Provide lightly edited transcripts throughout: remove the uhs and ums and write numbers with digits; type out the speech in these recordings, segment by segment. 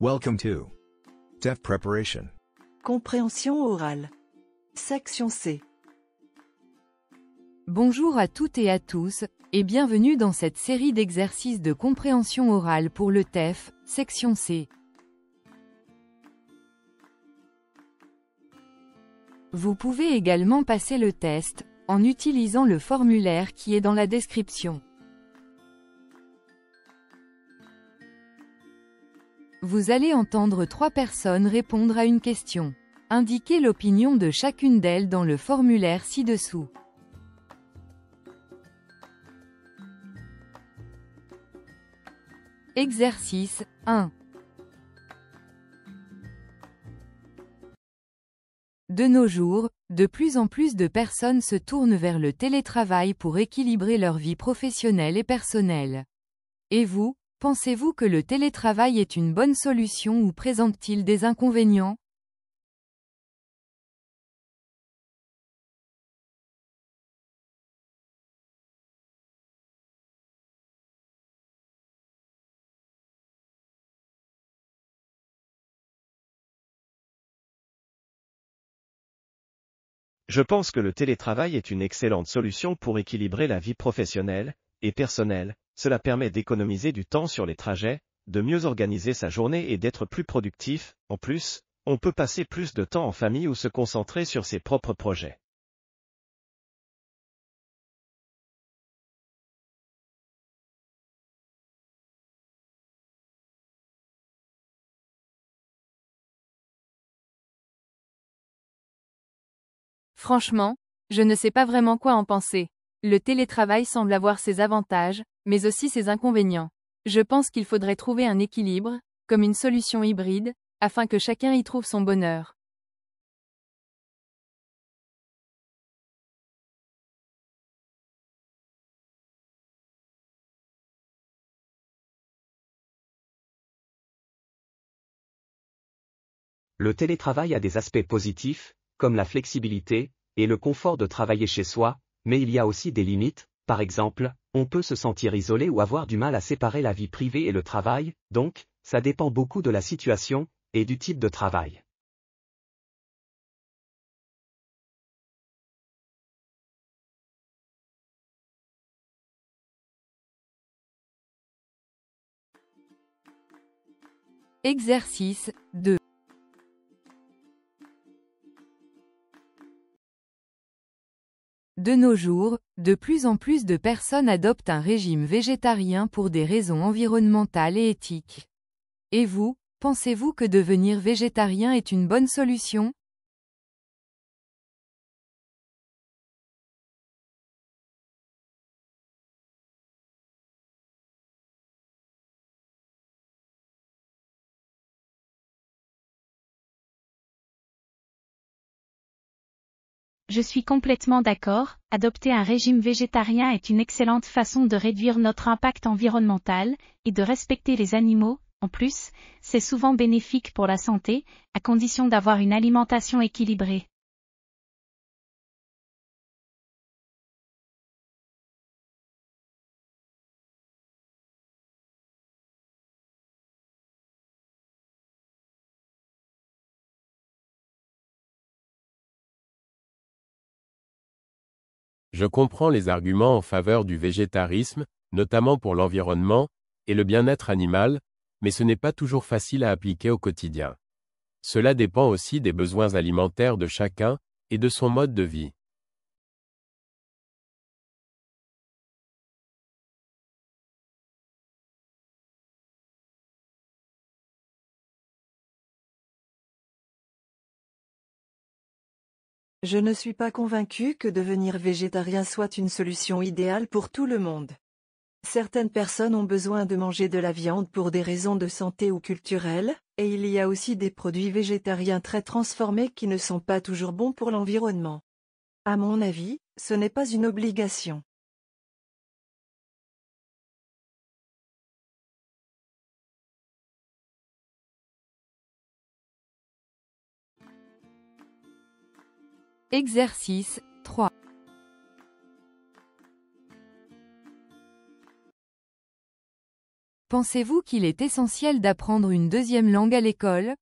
Welcome to TEF Preparation. Compréhension orale. Section C. Bonjour à toutes et à tous, et bienvenue dans cette série d'exercices de compréhension orale pour le TEF, section C. Vous pouvez également passer le test, en utilisant le formulaire qui est dans la description. Vous allez entendre 3 personnes répondre à une question. Indiquez l'opinion de chacune d'elles dans le formulaire ci-dessous. Exercice 1. De nos jours, de plus en plus de personnes se tournent vers le télétravail pour équilibrer leur vie professionnelle et personnelle. Et vous, pensez-vous que le télétravail est une bonne solution ou présente-t-il des inconvénients ? Je pense que le télétravail est une excellente solution pour équilibrer la vie professionnelle et personnelle. Cela permet d'économiser du temps sur les trajets, de mieux organiser sa journée et d'être plus productif. En plus, on peut passer plus de temps en famille ou se concentrer sur ses propres projets. Franchement, je ne sais pas vraiment quoi en penser. Le télétravail semble avoir ses avantages, mais aussi ses inconvénients. Je pense qu'il faudrait trouver un équilibre, comme une solution hybride, afin que chacun y trouve son bonheur. Le télétravail a des aspects positifs, comme la flexibilité et le confort de travailler chez soi, mais il y a aussi des limites. Par exemple, on peut se sentir isolé ou avoir du mal à séparer la vie privée et le travail, donc, ça dépend beaucoup de la situation et du type de travail. Exercice 2. De nos jours, de plus en plus de personnes adoptent un régime végétarien pour des raisons environnementales et éthiques. Et vous, pensez-vous que devenir végétarien est une bonne solution ? Je suis complètement d'accord, adopter un régime végétarien est une excellente façon de réduire notre impact environnemental, et de respecter les animaux. En plus, c'est souvent bénéfique pour la santé, à condition d'avoir une alimentation équilibrée. Je comprends les arguments en faveur du végétarisme, notamment pour l'environnement et le bien-être animal, mais ce n'est pas toujours facile à appliquer au quotidien. Cela dépend aussi des besoins alimentaires de chacun et de son mode de vie. Je ne suis pas convaincu que devenir végétarien soit une solution idéale pour tout le monde. Certaines personnes ont besoin de manger de la viande pour des raisons de santé ou culturelles, et il y a aussi des produits végétariens très transformés qui ne sont pas toujours bons pour l'environnement. À mon avis, ce n'est pas une obligation. Exercice 3. Pensez-vous qu'il est essentiel d'apprendre une deuxième langue à l'école?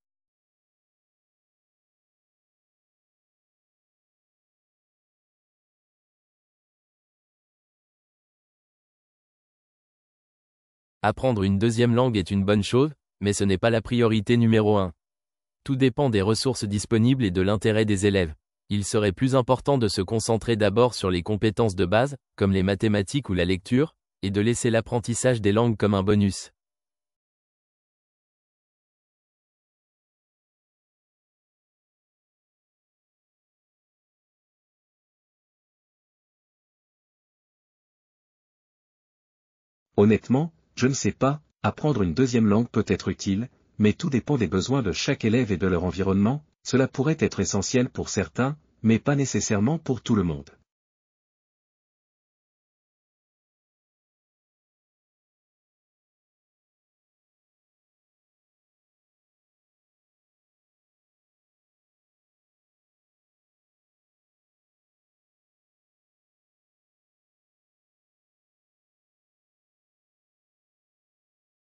Apprendre une deuxième langue est une bonne chose, mais ce n'est pas la priorité numéro 1. Tout dépend des ressources disponibles et de l'intérêt des élèves. Il serait plus important de se concentrer d'abord sur les compétences de base, comme les mathématiques ou la lecture, et de laisser l'apprentissage des langues comme un bonus. Honnêtement, je ne sais pas, apprendre une deuxième langue peut être utile, mais tout dépend des besoins de chaque élève et de leur environnement, cela pourrait être essentiel pour certains, mais pas nécessairement pour tout le monde.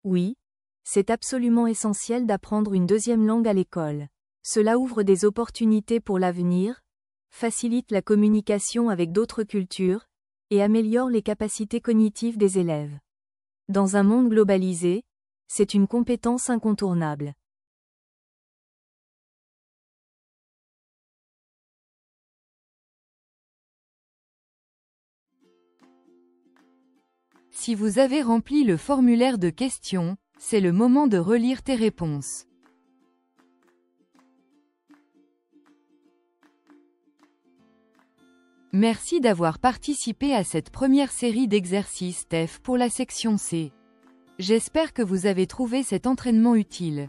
Oui, c'est absolument essentiel d'apprendre une deuxième langue à l'école. Cela ouvre des opportunités pour l'avenir, facilite la communication avec d'autres cultures, et améliore les capacités cognitives des élèves. Dans un monde globalisé, c'est une compétence incontournable. Si vous avez rempli le formulaire de questions, c'est le moment de relire tes réponses. Merci d'avoir participé à cette première série d'exercices TEF pour la section C. J'espère que vous avez trouvé cet entraînement utile.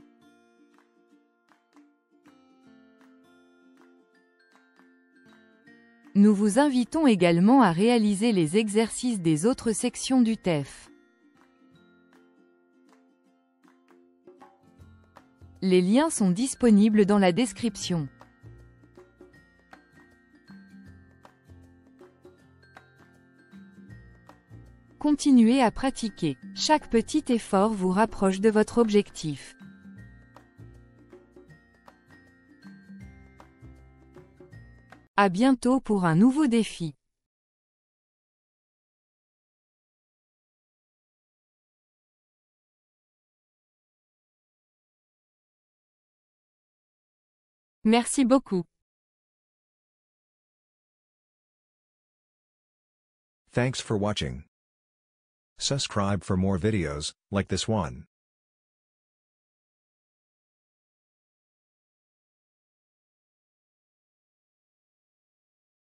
Nous vous invitons également à réaliser les exercices des autres sections du TEF. Les liens sont disponibles dans la description. Continuez à pratiquer. Chaque petit effort vous rapproche de votre objectif. À bientôt pour un nouveau défi. Merci beaucoup. Thanks for watching. Subscribe for more videos, like this one.